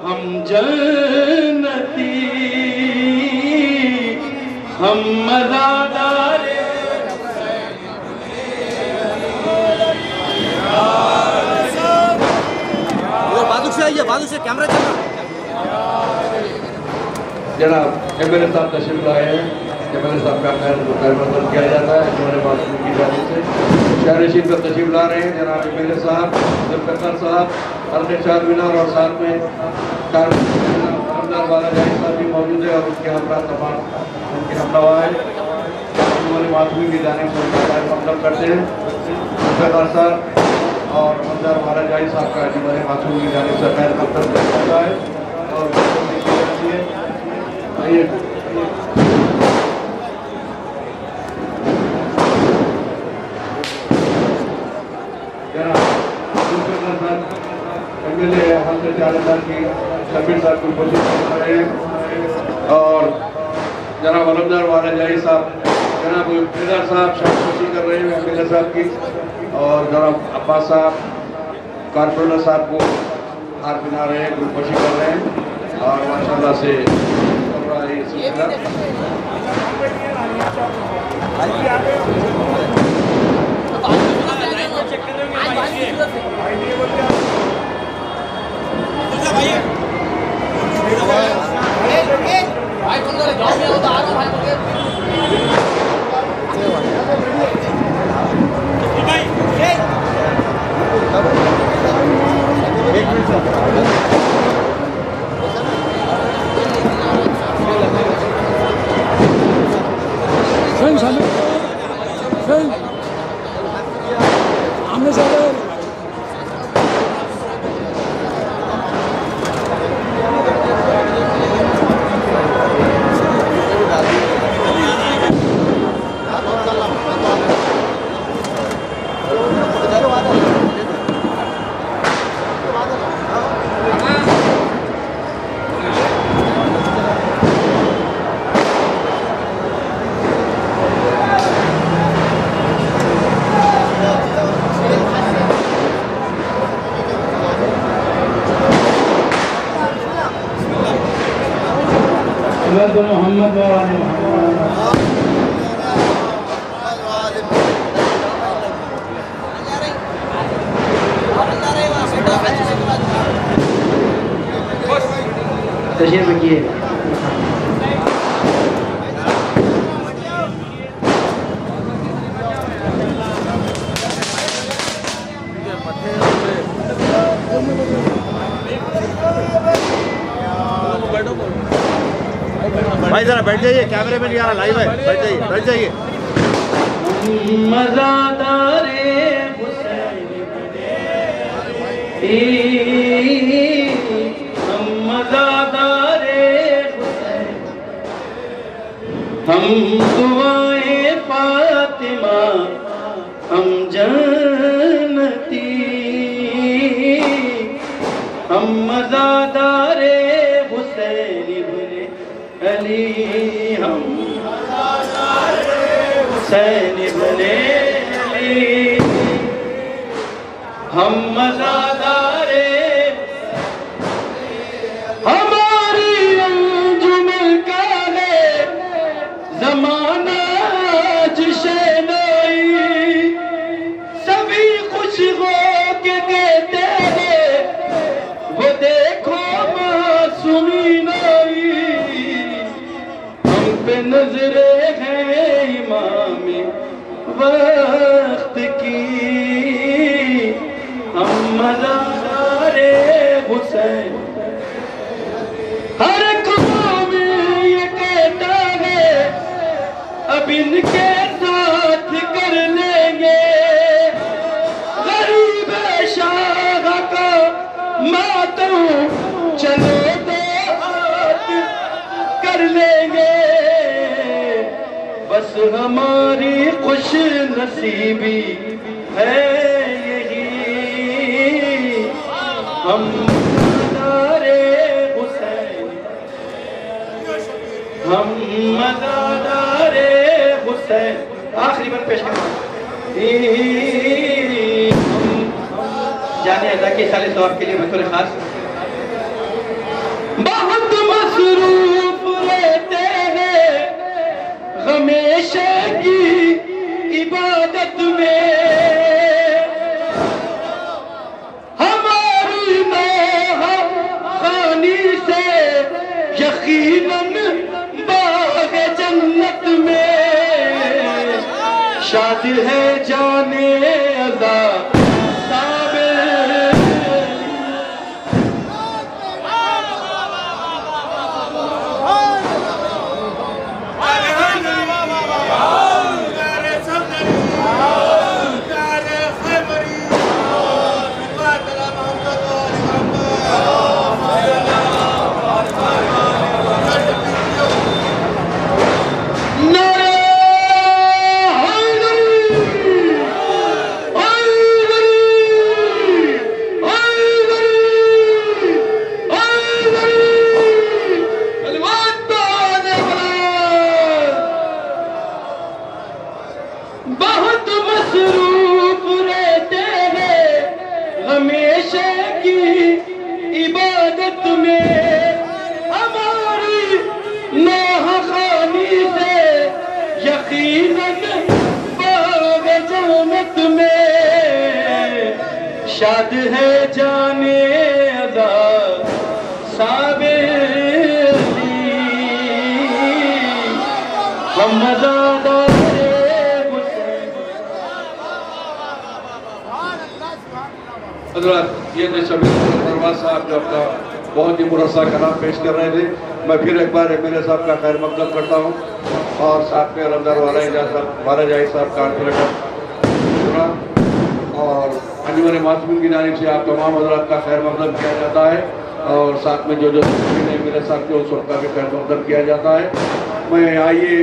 हम जन्नती। हम मज़ादारे बाजू से आइए, बाजू से कैमरा चल रहा। जनाब एमएलए साहब तशरीफ लाए हैं। एमएलए साहब का खैर मकदम किया जाता है हमारे मासूम की जाने से। शहर रशीद का तशरीफ ला रहे हैं जनाब एमएलए साहब, जुल्फिकार साहब, अर्ने चार मीनार और साथ में हमदार वाला जाहिद साहब भी मौजूद है और उसके हमरा तमाम उनके हमनवा है। हमारे मासूम की जाने से उनका खैर मकदम करते हैं जुल्फिकार साहब और हमदार वाला जाहिद साहब का हमारे मासूम की जाने से खैर मकदम करता है। और आइए एमएलए हमसे चालदार की शबीर साहब को कोशिश कर रहे हैं और जनाब अलमदार वाला जाहिद साहब, जनाब फिदार साहब कोशिश कर रहे हैं एमएलए साहब की और जनाब अब्बास साहब कारपोरेटर साहब को हार पिना रहे हैं, कोशिश कर रहे हैं और माशाल्लाह से मोहम्मद तशरीफ रखिए। भाई जरा बैठ जाइए, कैमरे में नहीं आ रहा, लाइव है, बैठ जाइए, बैठ जाइए। मज़ादारे हम मज़ादारे हम दुआए फातिमा हम जन्नती हम मज़ादारे हुसैन इब्ने अली हम हुसैन इब्ने अली हम मज़ादारे हमारी अंजुमन का है ज़माना जिशनाई सभी खुश हो के कहते हैं वो देखो मासूमी नाई हम पे नजरे हैं इमाम वक्त की हम मज़ादारे हुसैन हर कौम ये कहता है अब इनके साथ कर लेंगे गरीब शाह का मातम चलो तो हाथ कर लेंगे बस हमारी खुश नसीबी है यही हम मज़ादारे हुसैन हम मज़ादारे हुसैन आखिरी बार पेश करें जाने अदा के साले सवाब के लिए बतौर खास बहुत मसरूफ रहते हैं शाद है जाने अदा साबिर बहुत मसरूफ रहते हैं हमेशा की इबादत में हमारी नौखानी से यकीनन बाग जन्नत में शाद है जाने अदा साबिर हम मज़ादा हज़रात, ये थे शबीर परवाज़ साहब जो अपना बहुत ही मुरस्सा कलाम पेश कर रहे थे। मैं फिर एक बार एमएलए साहब का खैर मकदम करता हूँ और साथ में रमदार वाला महाराजाई साहब का और अंजुमन मासूमीन की जानिब से आप तमाम हज़रात का खैर मकदम किया जाता है और साथ में जो एमएलए साहब के उस वक्त का भी खैर मकदम किया जाता है। मैं आइए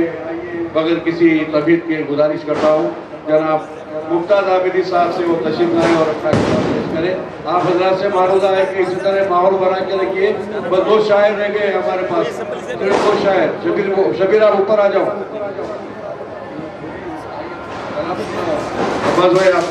बगैर किसी तबीयत के गुजारिश करता हूँ जनाब मुमताज़ आबिदी साहब से वो तशरीफ लाए और अपना पेश करें। आप हजरात से मारूदा है कि इसी तरह माहौल बना के रखिए। बस 2 शायर रह गए हमारे पास, सिर्फ 2 शायर। शबीर आप ऊपर आ जाओ बस भाई आप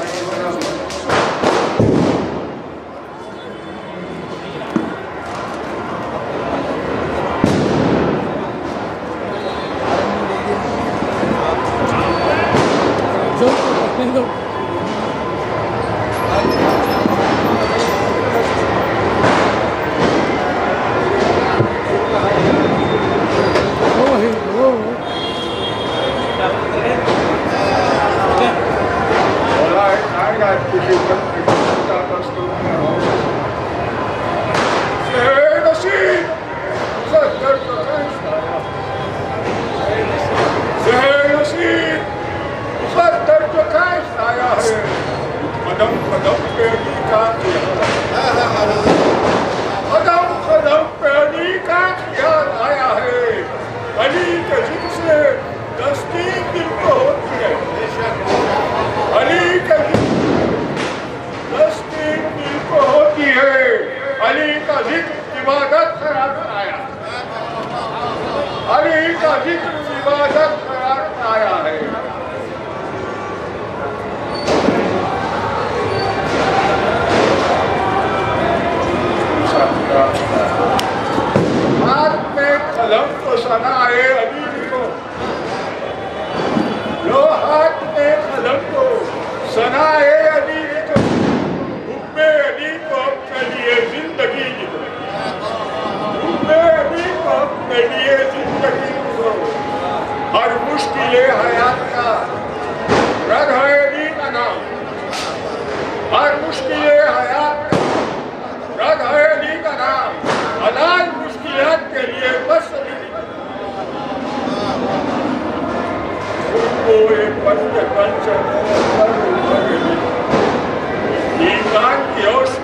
ईमान की रोशनी